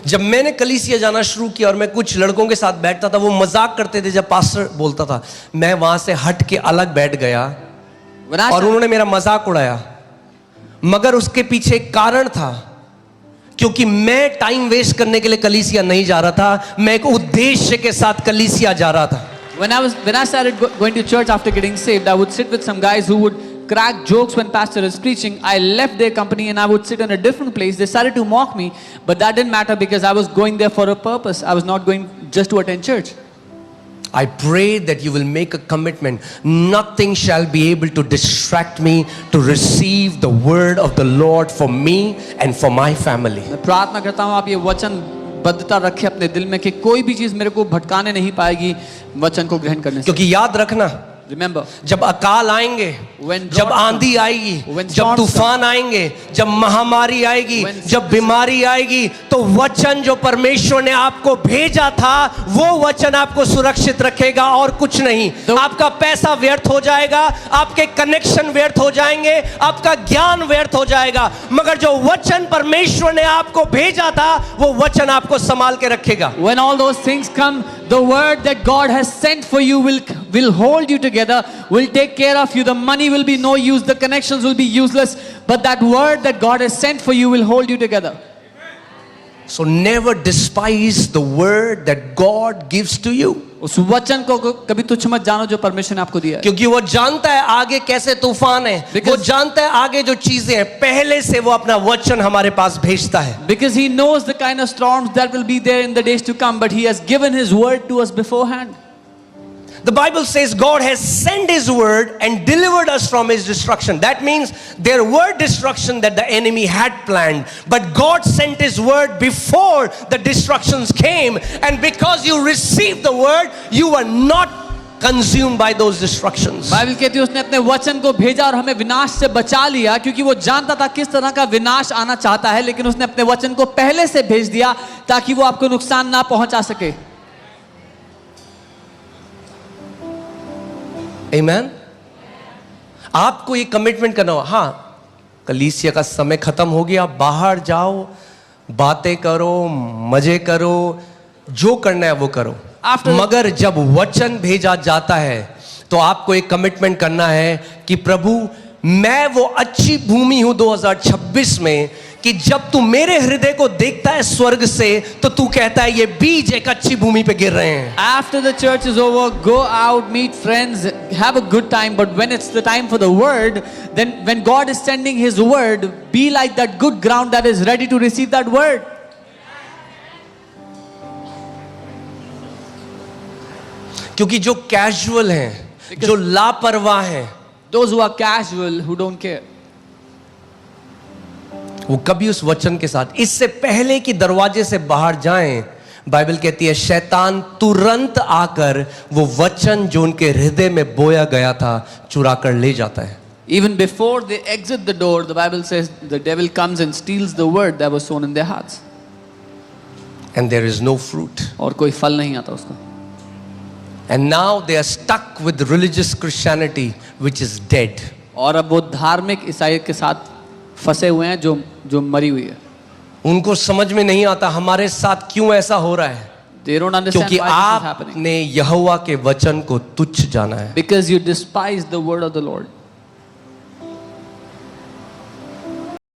जब मैंने कलीसिया जाना शुरू किया और मैं कुछ लड़कों के साथ बैठता था, वो मजाक करते थे जब पास्टर बोलता था, मैं वहां से हट के अलग बैठ गया और उन्होंने मेरा मजाक उड़ाया, मगर उसके पीछे एक कारण था, क्योंकि मैं टाइम वेस्ट करने के लिए कलीसिया नहीं जा रहा था, मैं एक उद्देश्य के साथ कलीसिया जा रहा था। When I started going to church after getting saved, I would sit with some guys who would crack jokes when pastor is preaching. I left their company and I would sit in a different place. They started to mock me, but that didn't matter because I was going there for a purpose. I was not going just to attend church. I pray that you will make a commitment. Nothing shall be able to distract me to receive the word of the Lord for me and for my family. मैं प्रार्थना करता हूँ आप ये वचन बद्धता रखें अपने दिल में कि कोई भी चीज मेरे को भटकाने नहीं पाएगी वचन को ग्रहण करने से। क्योंकि याद रखना, Remember, जब अकाल आएंगे, जब आंधी आएगी, जब तूफान आएंगे, जब महामारी आएगी, जब बीमारी आएगी, तो वचन जो परमेश्वर ने आपको भेजा था वो वचन आपको सुरक्षित रखेगा और कुछ नहीं। आपका पैसा व्यर्थ हो जाएगा, आपके कनेक्शन व्यर्थ हो जाएंगे, आपका ज्ञान व्यर्थ हो जाएगा, मगर जो वचन परमेश्वर ने आपको भेजा था वो वचन आपको संभाल के रखेगा। When all those things come, the word that God has sent for you will hold you together, will take care of you. The money will be no use, the connections will be useless, but that word that God has sent for you will hold you together. So never despise the word that God gives to you. उस वचन को कभी तुच्छ मत जानो जो परमेश्वर ने आपको दिया है, क्योंकि वो जानता है आगे कैसे तूफान है, वो जानता है आगे जो चीजें हैं, पहले से वो अपना वचन हमारे पास भेजता है। Because he knows the kind of storms that will be there in the days to come, but he has given his word to us beforehand. The Bible says God has sent his word and delivered us from his destruction. That means there were destruction that the enemy had planned, but God sent his word before the destructions came, and because you received the word, you were not consumed by those destructions. Bible कहती है उसने अपने वचन को भेजा और हमें विनाश से बचा लिया, क्योंकि वो जानता था किस तरह का विनाश आना चाहता है, लेकिन उसने अपने वचन को पहले से भेज दिया ताकि वो आपको नुकसान ना पहुंचा सके। Amen? आपको ये कमिटमेंट करना हो, हाँ कलीसिया का समय खत्म हो गया, बाहर जाओ, बातें करो, मजे करो, जो करना है वो करो, मगर जब वचन भेजा जाता है तो आपको एक कमिटमेंट करना है कि प्रभु मैं वो अच्छी भूमि हूं 2026 में कि जब तू मेरे हृदय को देखता है स्वर्ग से तो तू कहता है ये बीज एक अच्छी भूमि पे गिर रहे हैं। After the church is over, go out, meet friends, have a good time, but when it's the time for the word, then when God is sending his word, be like that good ground that is ready to receive that word. क्योंकि जो casual हैं, जो लापरवाह हैं, those who are casual, who don't care, वो कभी उस वचन के साथ इससे पहले कि दरवाजे से बाहर जाएं, बाइबल कहती है शैतान तुरंत आकर वो वचन जो उनके हृदय में बोया गया था चुरा कर ले जाता है। Even before they exit the door, the Bible says the devil comes and steals the word that was sown in their hearts. And there is no fruit. और कोई फल नहीं आता उसका। And now they are stuck with religious Christianity which is dead. और अब वो धार्मिक ईसाईयत के साथ फंसे हुए हैं जो मरी हुई है। उनको समझ में नहीं आता हमारे साथ क्यों ऐसा हो रहा है। They don't understand क्योंकि why this is happening. आपने यहोवा के वचन को तुच्छ जाना है। Because you despise the word of the Lord.